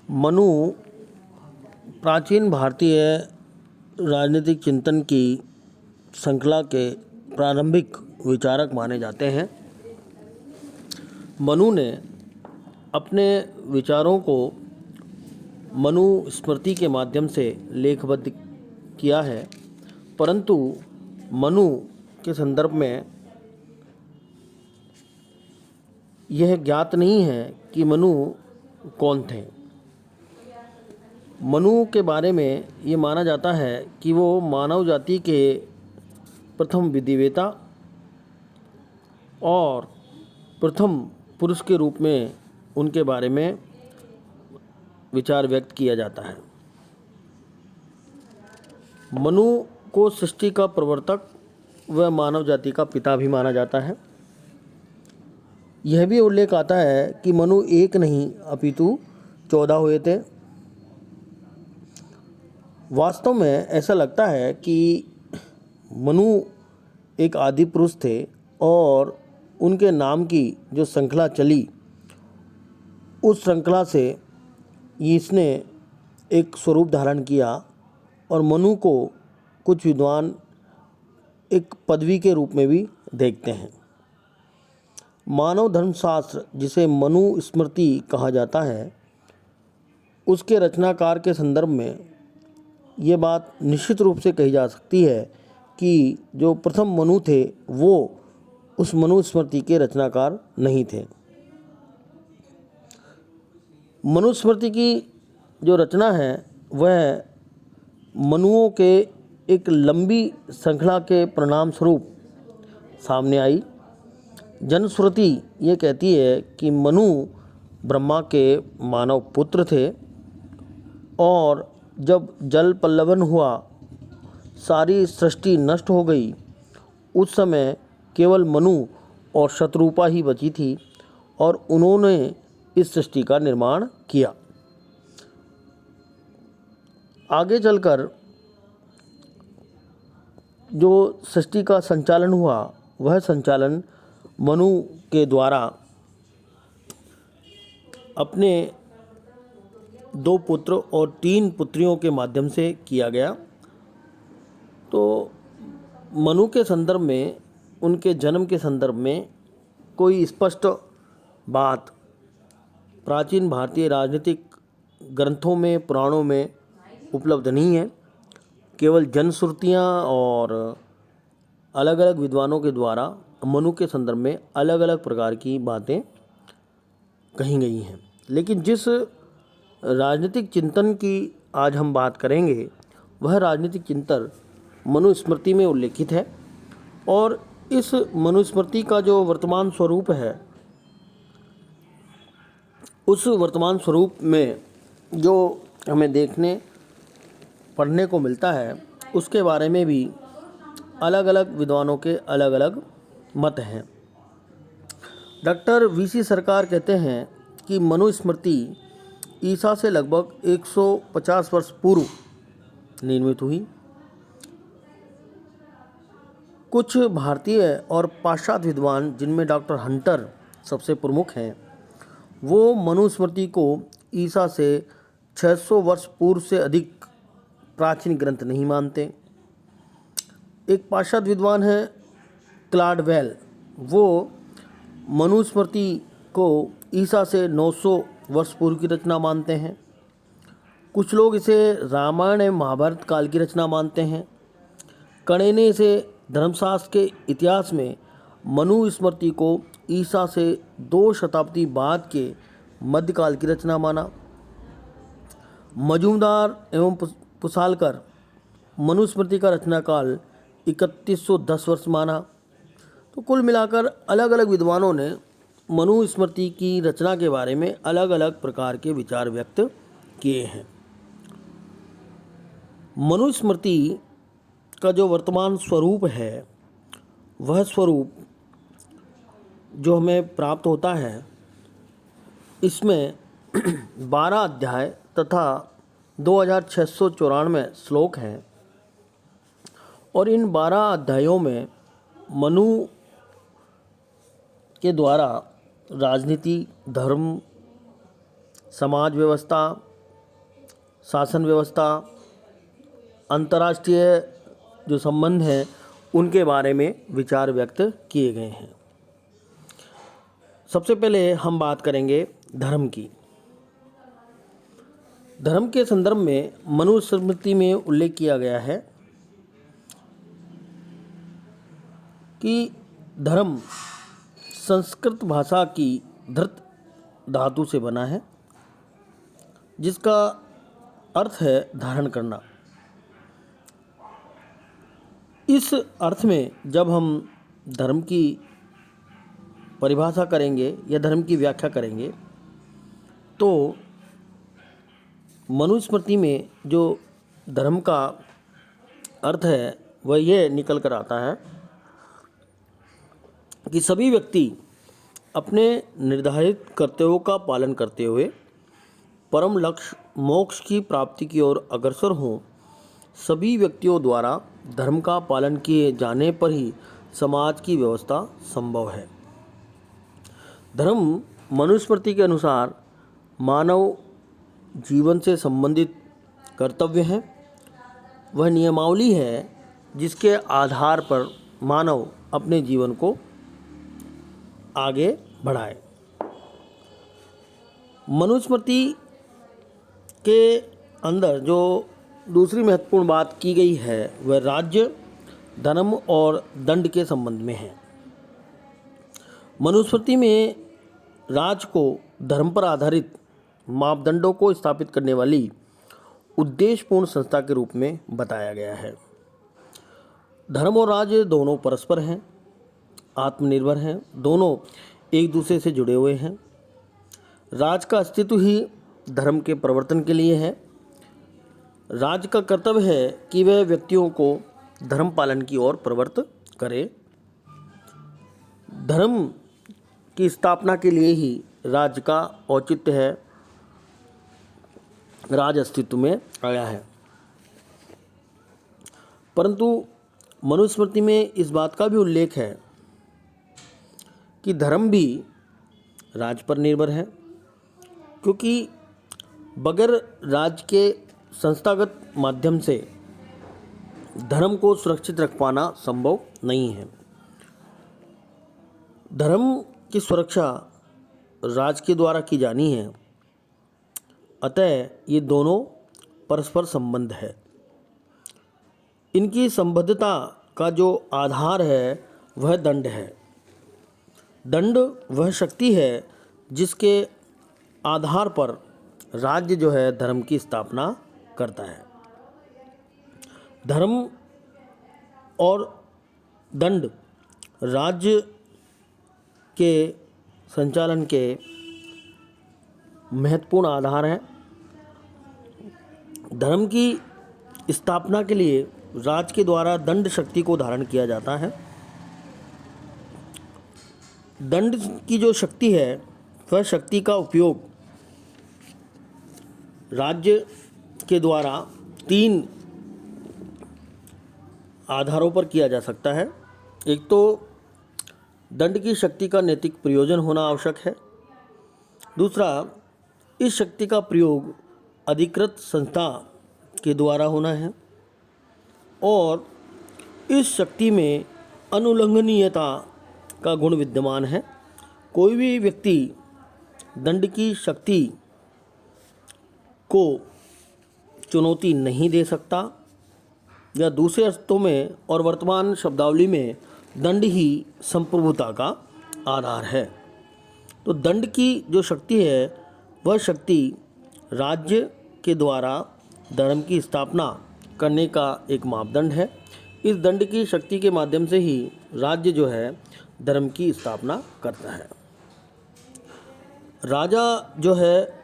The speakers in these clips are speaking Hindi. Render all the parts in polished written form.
मनु प्राचीन भारतीय राजनीतिक चिंतन की श्रृंखला के प्रारंभिक विचारक माने जाते हैं। मनु ने अपने विचारों को मनुस्मृति के माध्यम से लेखबद्ध किया है, परंतु मनु के संदर्भ में यह ज्ञात नहीं है कि मनु कौन थे। मनु के बारे में ये माना जाता है कि वो मानव जाति के प्रथम विधिवेता और प्रथम पुरुष के रूप में उनके बारे में विचार व्यक्त किया जाता है। मनु को सृष्टि का प्रवर्तक व मानव जाति का पिता भी माना जाता है। यह भी उल्लेख आता है कि मनु एक नहीं अपितु 14 हुए थे। वास्तव में ऐसा लगता है कि मनु एक आदि पुरुष थे और उनके नाम की जो श्रृंखला चली, उस श्रृंखला से इसने एक स्वरूप धारण किया और मनु को कुछ विद्वान एक पदवी के रूप में भी देखते हैं। मानव धर्मशास्त्र, जिसे मनुस्मृति कहा जाता है, उसके रचनाकार के संदर्भ में ये बात निश्चित रूप से कही जा सकती है कि जो प्रथम मनु थे वो उस मनुस्मृति के रचनाकार नहीं थे। मनुस्मृति की जो रचना है वह मनुओं के एक लंबी श्रृंखला के परिणाम स्वरूप सामने आई। जनश्रुति ये कहती है कि मनु ब्रह्मा के मानव पुत्र थे और जब जल पल्लवन हुआ, सारी सृष्टि नष्ट हो गई, उस समय केवल मनु और शतरूपा ही बची थी और उन्होंने इस सृष्टि का निर्माण किया। आगे चलकर जो सृष्टि का संचालन हुआ वह संचालन मनु के द्वारा अपने 2 पुत्र और 3 पुत्रियों के माध्यम से किया गया। तो मनु के संदर्भ में, उनके जन्म के संदर्भ में कोई स्पष्ट बात प्राचीन भारतीय राजनीतिक ग्रंथों में, पुराणों में उपलब्ध नहीं है। केवल जनश्रुतियाँ और अलग अलग विद्वानों के द्वारा मनु के संदर्भ में अलग अलग प्रकार की बातें कही गई हैं। लेकिन जिस राजनीतिक चिंतन की आज हम बात करेंगे वह राजनीतिक चिंतन मनुस्मृति में उल्लेखित है और इस मनुस्मृति का जो वर्तमान स्वरूप है, उस वर्तमान स्वरूप में जो हमें देखने पढ़ने को मिलता है उसके बारे में भी अलग अलग विद्वानों के अलग अलग मत हैं। डॉक्टर वीसी सरकार कहते हैं कि मनुस्मृति ईसा से लगभग 150 वर्ष पूर्व निर्मित हुई। कुछ भारतीय और पाश्चात्य विद्वान, जिनमें डॉक्टर हंटर सबसे प्रमुख हैं, वो मनुस्मृति को ईसा से 600 वर्ष पूर्व से अधिक प्राचीन ग्रंथ नहीं मानते। एक पाश्चात्य विद्वान है क्लाडवेल, वो मनुस्मृति को ईसा से 900 वर्ष पूर्व की रचना मानते हैं। कुछ लोग इसे रामायण एवं महाभारत काल की रचना मानते हैं। कणे ने इसे धर्मशास्त्र के इतिहास में मनुस्मृति को ईसा से 2 शताब्दी बाद के मध्यकाल की रचना माना। मजूमदार एवं पुसालकर मनुस्मृति का रचनाकाल 3110 वर्ष माना। तो कुल मिलाकर अलग अलग विद्वानों ने मनुस्मृति की रचना के बारे में अलग अलग प्रकार के विचार व्यक्त किए हैं। मनुस्मृति का जो वर्तमान स्वरूप है, वह स्वरूप जो हमें प्राप्त होता है, इसमें 12 अध्याय तथा 2694 श्लोक हैं और इन 12 अध्यायों में मनु के द्वारा राजनीति, धर्म, समाज व्यवस्था, शासन व्यवस्था, अंतर्राष्ट्रीय जो संबंध हैं उनके बारे में विचार व्यक्त किए गए हैं। सबसे पहले हम बात करेंगे धर्म की। धर्म के संदर्भ में मनुस्मृति में उल्लेख किया गया है कि धर्म संस्कृत भाषा की धृत धातु से बना है, जिसका अर्थ है धारण करना। इस अर्थ में जब हम धर्म की परिभाषा करेंगे या धर्म की व्याख्या करेंगे तो मनुस्मृति में जो धर्म का अर्थ है वह यह निकल कर आता है कि सभी व्यक्ति अपने निर्धारित कर्तव्यों का पालन करते हुए परम लक्ष्य मोक्ष की प्राप्ति की ओर अग्रसर हों। सभी व्यक्तियों द्वारा धर्म का पालन किए जाने पर ही समाज की व्यवस्था संभव है। धर्म मनुस्मृति के अनुसार मानव जीवन से संबंधित कर्तव्य है। वह नियमावली है जिसके आधार पर मानव अपने जीवन को आगे बढ़ाए। मनुस्मृति के अंदर जो दूसरी महत्वपूर्ण बात की गई है वह राज्य, धर्म और दंड के संबंध में है। मनुस्मृति में राज को धर्म पर आधारित मापदंडों को स्थापित करने वाली उद्देश्यपूर्ण संस्था के रूप में बताया गया है। धर्म और राज्य दोनों परस्पर हैं, आत्मनिर्भर हैं, दोनों एक दूसरे से जुड़े हुए हैं। राज का अस्तित्व ही धर्म के प्रवर्तन के लिए है। राज का कर्तव्य है कि वह व्यक्तियों को धर्म पालन की ओर प्रवृत्त करे। धर्म की स्थापना के लिए ही राज्य का औचित्य है, राज अस्तित्व में आया है। परंतु मनुस्मृति में इस बात का भी उल्लेख है कि धर्म भी राज पर निर्भर है, क्योंकि बगैर राज के संस्थागत माध्यम से धर्म को सुरक्षित रख पाना संभव नहीं है। धर्म की सुरक्षा राज के द्वारा की जानी है, अतः ये दोनों परस्पर संबंध है। इनकी संबद्धता का जो आधार है वह दंड है। दंड वह शक्ति है जिसके आधार पर राज्य जो है धर्म की स्थापना करता है। धर्म और दंड राज्य के संचालन के महत्वपूर्ण आधार हैं। धर्म की स्थापना के लिए राज के द्वारा दंड शक्ति को धारण किया जाता है। दंड की जो शक्ति है वह शक्ति का उपयोग राज्य के द्वारा 3 आधारों पर किया जा सकता है। एक तो दंड की शक्ति का नैतिक प्रयोजन होना आवश्यक है। दूसरा, इस शक्ति का प्रयोग अधिकृत संस्था के द्वारा होना है और इस शक्ति में अनुल्लंघनीयता का गुण विद्यमान है। कोई भी व्यक्ति दंड की शक्ति को चुनौती नहीं दे सकता, या दूसरे अर्थों में और वर्तमान शब्दावली में दंड ही संप्रभुता का आधार है। तो दंड की जो शक्ति है वह शक्ति राज्य के द्वारा धर्म की स्थापना करने का एक मापदंड है। इस दंड की शक्ति के माध्यम से ही राज्य जो है धर्म की स्थापना करता है। राजा जो है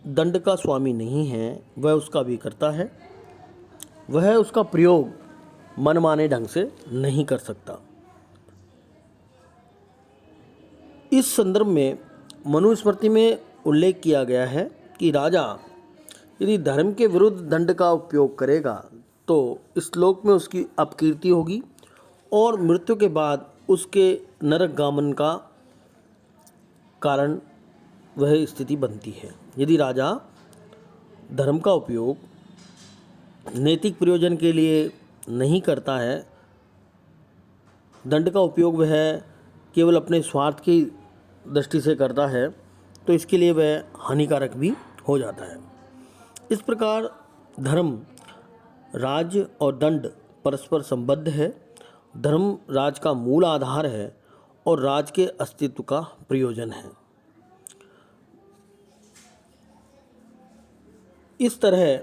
दंड का स्वामी नहीं है, वह उसका भी करता है। वह उसका प्रयोग मनमाने ढंग से नहीं कर सकता। इस संदर्भ में मनुस्मृति में उल्लेख किया गया है कि राजा यदि धर्म के विरुद्ध दंड का उपयोग करेगा तो इस लोक में उसकी अपकीर्ति होगी और मृत्यु के बाद उसके नरकगामन का कारण वह स्थिति बनती है। यदि राजा धर्म का उपयोग नैतिक प्रयोजन के लिए नहीं करता है, दंड का उपयोग वह केवल अपने स्वार्थ की दृष्टि से करता है, तो इसके लिए वह हानिकारक भी हो जाता है। इस प्रकार धर्म, राज्य और दंड परस्पर संबद्ध है। धर्म राज का मूल आधार है और राज के अस्तित्व का प्रयोजन है। इस तरह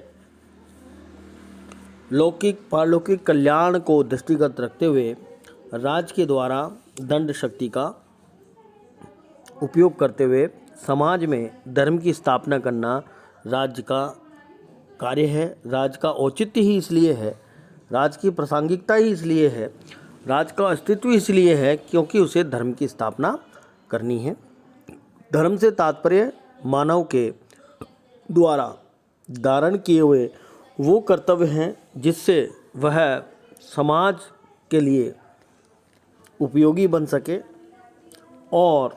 लौकिक पारलौकिक कल्याण को दृष्टिगत रखते हुए राज के द्वारा दंड शक्ति का उपयोग करते हुए समाज में धर्म की स्थापना करना राज्य का कार्य है। राज का औचित्य ही इसलिए है, राज की प्रासंगिकता ही इसलिए है, राज का अस्तित्व इसलिए है क्योंकि उसे धर्म की स्थापना करनी है। धर्म से तात्पर्य मानव के द्वारा धारण किए हुए वो कर्तव्य हैं जिससे वह समाज के लिए उपयोगी बन सके और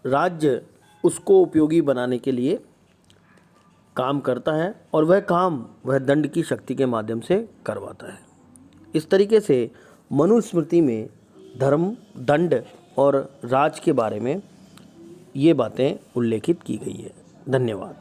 राज्य उसको उपयोगी बनाने के लिए काम करता है, और वह काम वह दंड की शक्ति के माध्यम से करवाता है। इस तरीके से मनुस्मृति में धर्म, दंड और राज के बारे में ये बातें उल्लेखित की गई है। धन्यवाद।